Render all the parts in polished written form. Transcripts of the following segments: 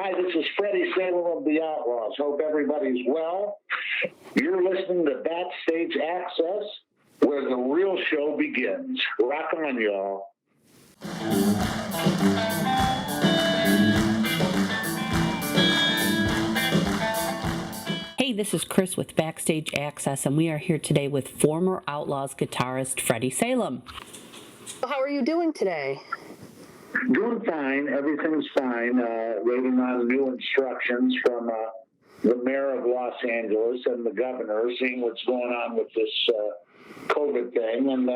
Hi, this is Freddie Salem of the Outlaws. Hope everybody's well. You're listening to Backstage Access, where the real show begins. Rock on, y'all. Hey, this is Chris with Backstage Access, and we are here today with former Outlaws guitarist Freddie Salem. How are you doing today? Doing fine. Everything's fine. Waiting on new instructions from the mayor of Los Angeles and the governor, seeing what's going on with this COVID thing, and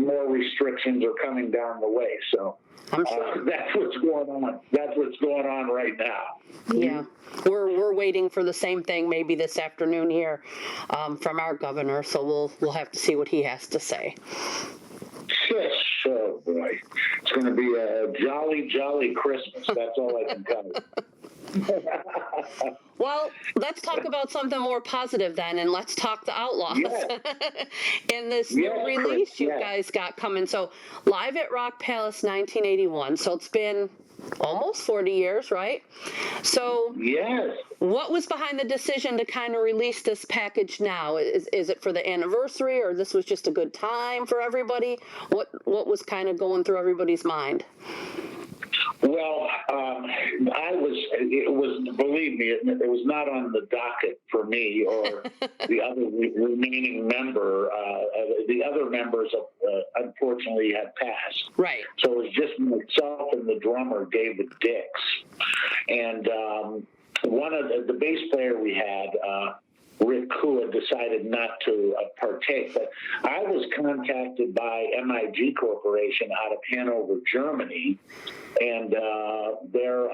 more restrictions are coming down the way. So I'm sure that's what's going on. That's what's going on right now. Yeah, we're waiting for the same thing maybe this afternoon here from our governor. So we'll have to see what he has to say. Yes, oh boy. It's going to be a jolly, jolly Christmas. That's all I can tell you. Well, let's talk about something more positive then, and let's talk the Outlaws. Yes. And this new release Chris, you guys got coming. So, Live at Rock Palace 1981. So it's been almost 40 years, right? So yes. What was behind the decision to kind of release this package now? Is it for the anniversary, or this was just a good time for everybody? What was kind of going through everybody's mind? Well, believe me, it was not on the docket for me or the other remaining member. The other members, unfortunately, had passed. Right. So it was just myself and the drummer, David Dix. And one of the bass player we had, Rick Kua, decided not to partake. But I was contacted by MIG Corporation out of Hanover, Germany, and they're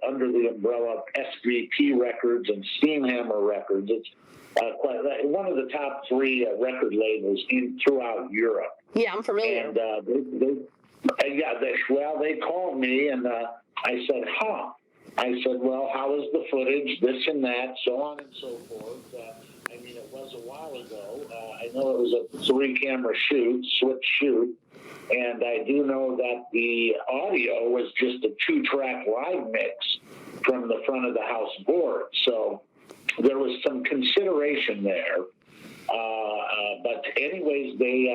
under the umbrella of SVP Records and Steamhammer Records. It's one of the top three record labels throughout Europe. Yeah, I'm familiar. And they called me, and I said, I said, well, how is the footage, this and that, so on and so forth. It was a while ago. I know it was a 3-camera switch shoot, and I do know that the audio was just a 2-track live mix from the front of the house board. So there was some consideration there. But anyways, they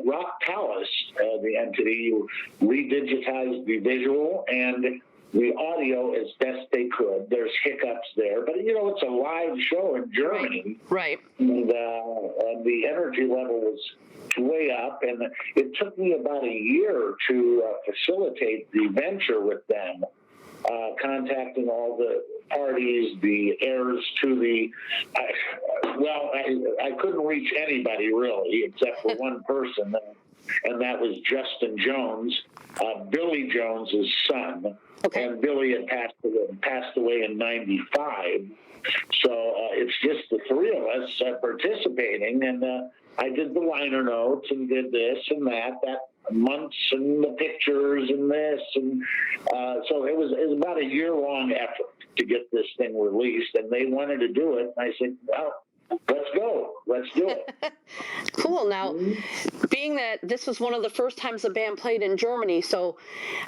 Rock Palace, the entity, redigitized the visual and the audio as best they could. There's hiccups there, but it's a live show in Germany, right? And the energy level was way up, and it took me about a year to facilitate the venture with them, contacting all the parties, the heirs to the. I couldn't reach anybody really except for one person, and that was Justin Jones, Billy Jones's son. Okay. And Billy had passed away in '95, so it's just the three of us participating. And I did the liner notes and did this and that months and the pictures and this, and so it was about a year-long effort to get this thing released. And they wanted to do it, and I said, well, let's go. Let's do it. Cool. Now, being that this was one of the first times the band played in Germany, so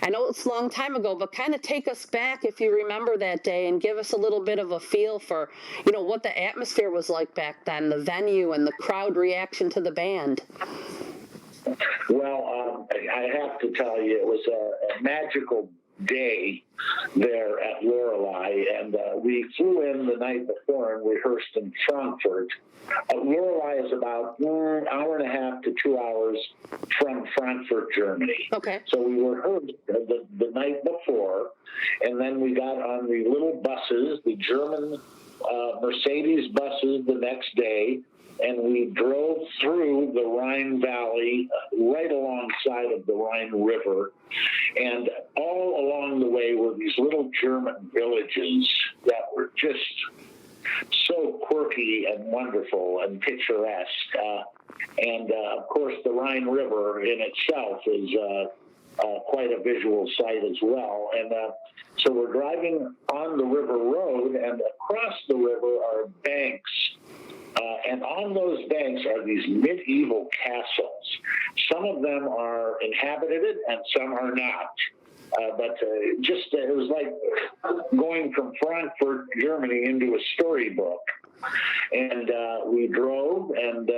I know it's a long time ago, but kind of take us back if you remember that day and give us a little bit of a feel for, what the atmosphere was like back then, the venue and the crowd reaction to the band. Well, I have to tell you, it was a magical day there at Lorelei, and we flew in the night before and rehearsed in Frankfurt. Lorelei is about an hour and a half to 2 hours from Frankfurt, Germany. Okay. So we rehearsed the night before, and then we got on the little buses, the German Mercedes buses the next day, and we drove through the Rhine Valley, right alongside of the Rhine River. And all along the way were these little German villages that were just so quirky and wonderful and picturesque. Of course, the Rhine River in itself is quite a visual sight as well. And so we're driving on the river road, and across the river are banks. And on those banks are these medieval castles. Some of them are inhabited and some are not. But it was like going from Frankfurt, Germany, into a storybook. And we drove and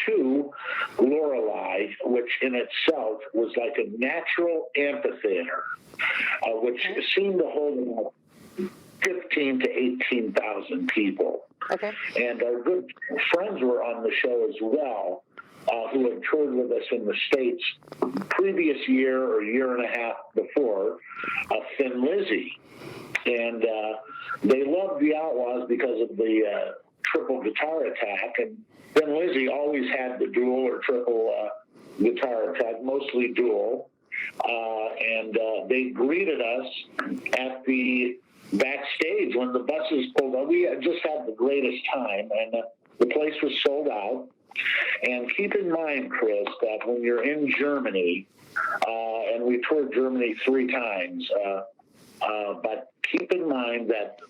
to Lorelei, which in itself was like a natural amphitheater, which seemed to hold about 15 to 18,000 people. Okay. And our good friends were on the show as well, who had toured with us in the States previous year or year and a half before, Thin Lizzy. And they loved the Outlaws because of the triple guitar attack. And Thin Lizzy always had the dual or triple guitar attack, mostly dual. And they greeted us at the backstage when the buses pulled up. We had just had the greatest time, and the place was sold out. And keep in mind, Chris, that when you're in Germany, and we toured Germany 3 times, but keep in mind that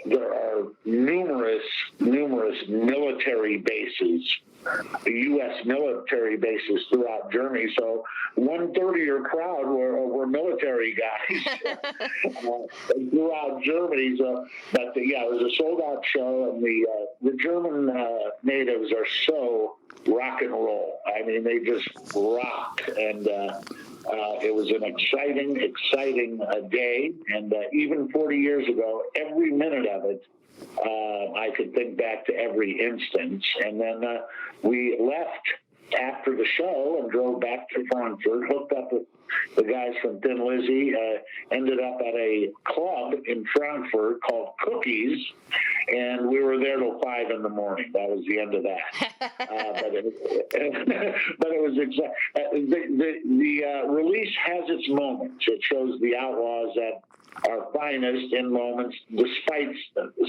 there are numerous military bases, U.S. military bases throughout Germany. So 1/3 of your crowd were military guys throughout Germany. So, but yeah, it was a sold-out show, and the German natives are so rock and roll. I mean, they just rock, and it was an exciting day. And even 40 years ago, every minute of it, I could think back to every instance. And then we left after the show and drove back to Frankfurt, hooked up with the guys from Thin Lizzy, ended up at a club in Frankfurt called Cookies, and we were there till 5 in the morning. That was the end of that. But it was the release has its moments. It shows the Outlaws at our finest in moments, despite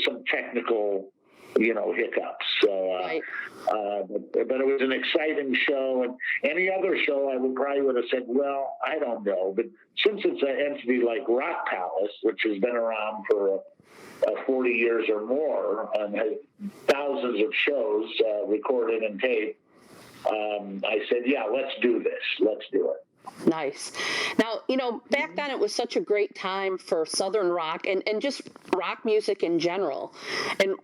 some technical, hiccups. So, Right. but it was an exciting show, and any other show I would have said, well, I don't know. But since it's an entity like Rock Palace, which has been around for 40 years or more and has thousands of shows recorded and taped, I said, yeah, let's do this. Let's do it. Nice. Now, back then it was such a great time for Southern rock and just rock music in general. And,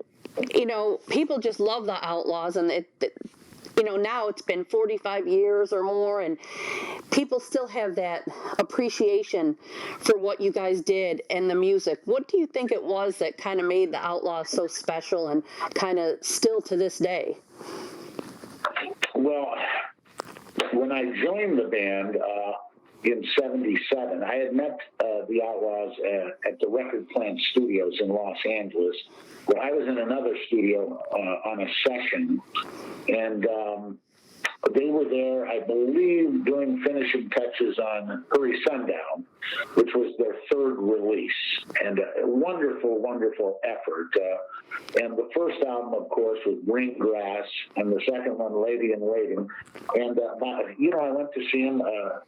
people just love the Outlaws, and now it's been 45 years or more, and people still have that appreciation for what you guys did and the music. What do you think it was that kind of made the Outlaws so special and kind of still to this day? Well, when I joined the band in '77, I had met the Outlaws at the Record Plant Studios in Los Angeles, where I was in another studio on a session, and they were there, I believe, doing finishing touches on Hurry Sundown, which was their 3rd release, and a wonderful, wonderful effort. And the first album, of course, was Green Grass, and the second one, Lady in Waiting. And, I went to see him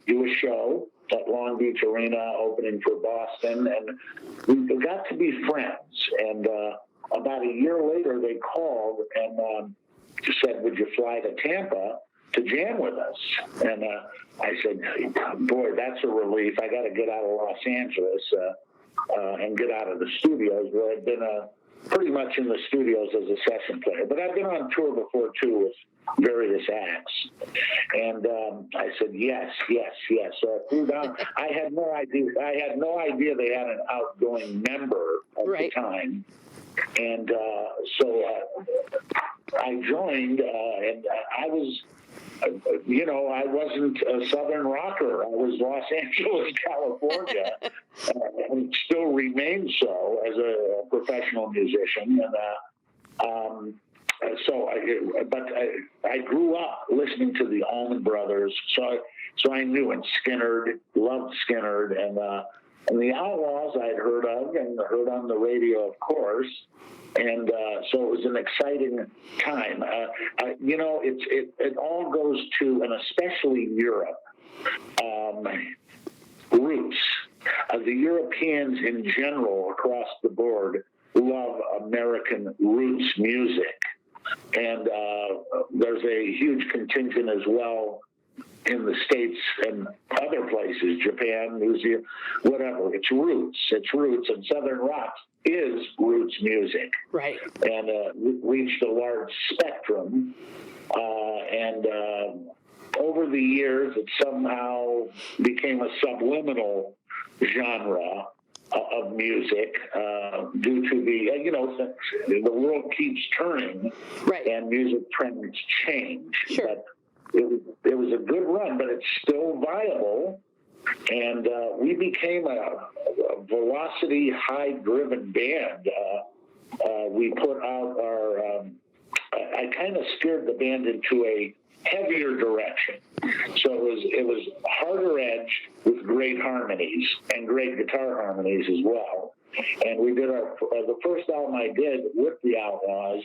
do a show at Long Beach Arena, opening for Boston, and we got to be friends. And about a year later, they called and said, would you fly to Tampa to jam with us? And I said, boy, that's a relief. I got to get out of Los Angeles and get out of the studios, where I'd been pretty much in the studios as a session player. But I've been on tour before, too, with various acts. And I said, yes. So I flew down. I had no idea they had an outgoing member at the time. And so I joined, and I was, I wasn't a Southern rocker. I was Los Angeles, California, and still remain so as a professional musician. And I grew up listening to the Allman Brothers, so I knew, and Skynyrd, loved Skynyrd, and the Outlaws I'd heard of and heard on the radio, of course. And so it was an exciting time. It all goes to, and especially Europe, roots. The Europeans in general, across the board, love American roots music. And there's a huge contingent as well in the States and other places, Japan, New Zealand, whatever. It's roots. It's roots. And Southern rock is roots music. Right. And reached a large spectrum. And over the years, it somehow became a subliminal genre of music due to the world keeps turning, right, and music trends change. Sure. But it was a good run, but it's still viable. And we became a velocity, high-driven band. We put out our. I kind of steered the band into a heavier direction. So it was harder edge with great harmonies and great guitar harmonies as well. And we did the first album I did with the Outlaws,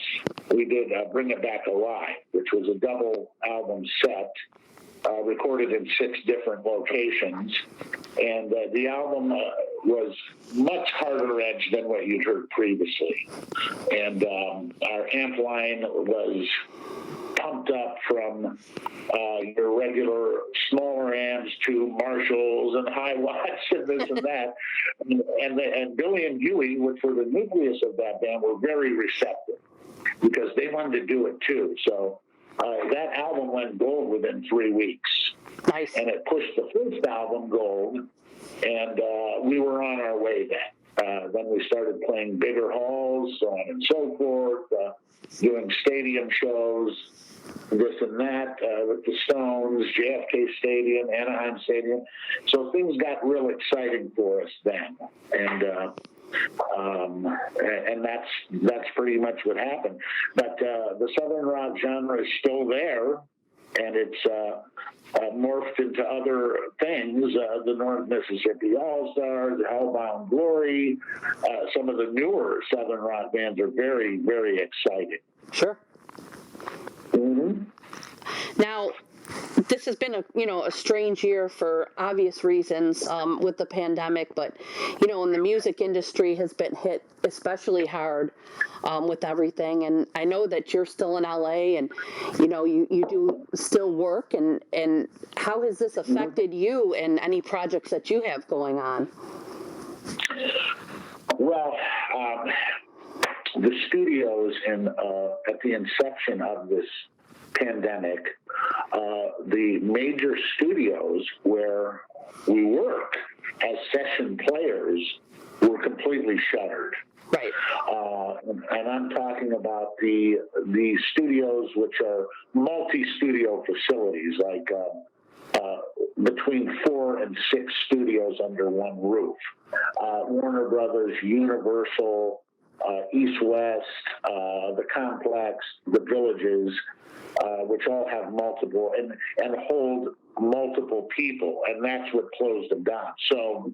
we did Bring It Back Alive, which was a double album set, recorded in 6 different locations. And the album was much harder edge than what you'd heard previously. And our amp line was pumped up from your regular smaller amps to Marshalls and high watts and this and that. And Billy and Huey, which were the nucleus of that band, were very receptive because they wanted to do it too. So that album went gold within 3 weeks. Nice. And it pushed the first album gold, and we were on our way then. Then we started playing bigger halls, so on and so forth, doing stadium shows, this and that, with the Stones, JFK Stadium, Anaheim Stadium. So things got real exciting for us then. And that's pretty much what happened. But the Southern rock genre is still there, and it's morphed into other things. The North Mississippi All-Stars, Hellbound Glory. Some of the newer Southern rock bands are very, very exciting. Sure. Mm-hmm. Now, this has been a strange year for obvious reasons with the pandemic, but and the music industry has been hit especially hard with everything. And I know that you're still in LA, and you do still work. And how has this affected you and any projects that you have going on? Well, the studios at the inception of this pandemic, the major studios where we work as session players were completely shuttered. Right. And I'm talking about the studios which are multi-studio facilities, like between 4 and 6 studios under one roof. Warner Brothers, Universal, East West, the Complex, the Villages, which all have multiple and hold multiple people, and that's what closed them down. So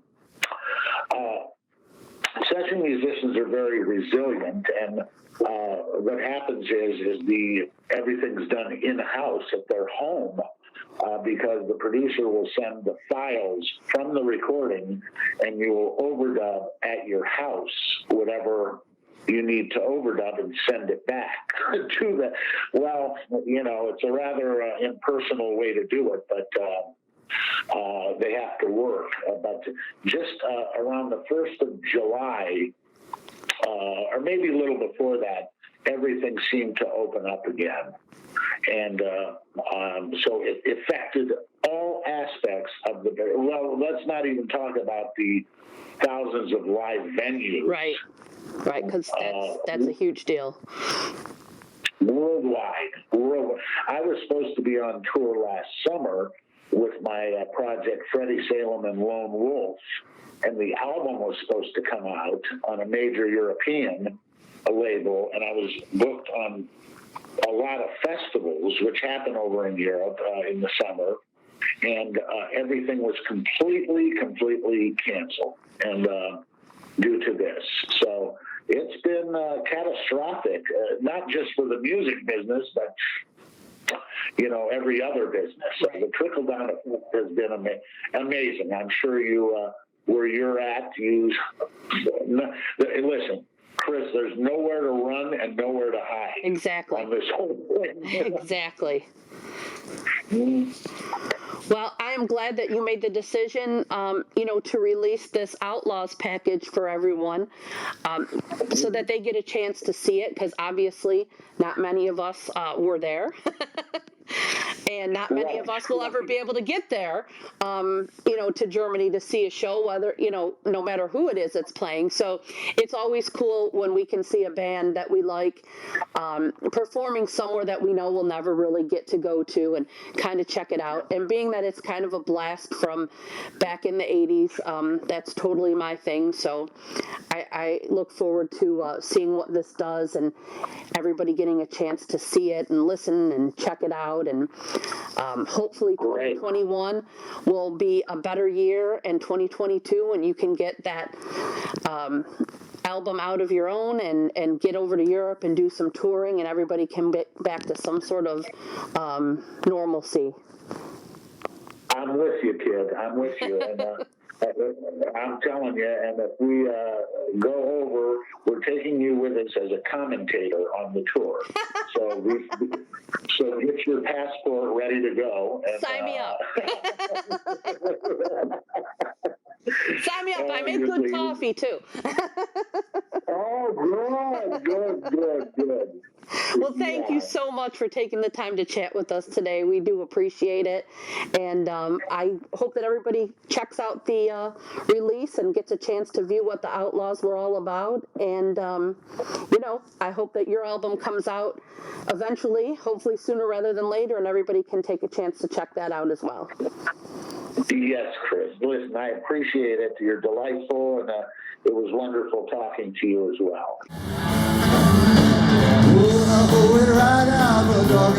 session musicians are very resilient, and what happens is everything's done in-house at their home, because the producer will send the files from the recording, and you will overdub at your house whatever you need to overdub and send it back to the. Well, it's a rather impersonal way to do it, but they have to work. But just around the 1st of July, or maybe a little before that, everything seemed to open up again. And so it affected all aspects of the. Well, let's not even talk about the thousands of live venues. Right, because that's a huge deal. Worldwide. I was supposed to be on tour last summer with my project Freddie Salem and Lone Wolf, and the album was supposed to come out on a major European label, and I was booked on a lot of festivals, which happen over in Europe in the summer, and everything was completely canceled, and due to this. So it's been catastrophic, not just for the music business, but every other business. Right. The trickle-down effect has been amazing. I'm sure you, where you're at, listen, Chris, there's nowhere to run and nowhere to hide. Exactly. On this whole thing. Exactly. Well, I am glad that you made the decision, to release this Outlaws package for everyone, so that they get a chance to see it, because obviously not many of us were there. And not many of us will ever be able to get there, to Germany to see a show, whether, no matter who it is that's playing. So it's always cool when we can see a band that we like performing somewhere that we know we'll never really get to go to and kind of check it out. And being that it's kind of a blast from back in the 80s, that's totally my thing. So I look forward to seeing what this does and everybody getting a chance to see it and listen and check it out. And hopefully 2021 will be a better year, and 2022, and you can get that album out of your own and get over to Europe and do some touring, and everybody can get back to some sort of normalcy. I'm with you, kid. I'm with you. And I'm telling you, and if we go over, we're taking you with us as a commentator on the tour. So get your passport ready to go. And, Sign me up. Sign me up. I make good coffee, too. Oh, good. Well, thank you so much for taking the time to chat with us today. We do appreciate it. And I hope that everybody checks out the release and gets a chance to view what the Outlaws were all about. And, I hope that your album comes out eventually, hopefully sooner rather than later, and everybody can take a chance to check that out as well. Yes, Chris. Listen, I appreciate it. You're delightful, and it was wonderful talking to you as well. Right out the dog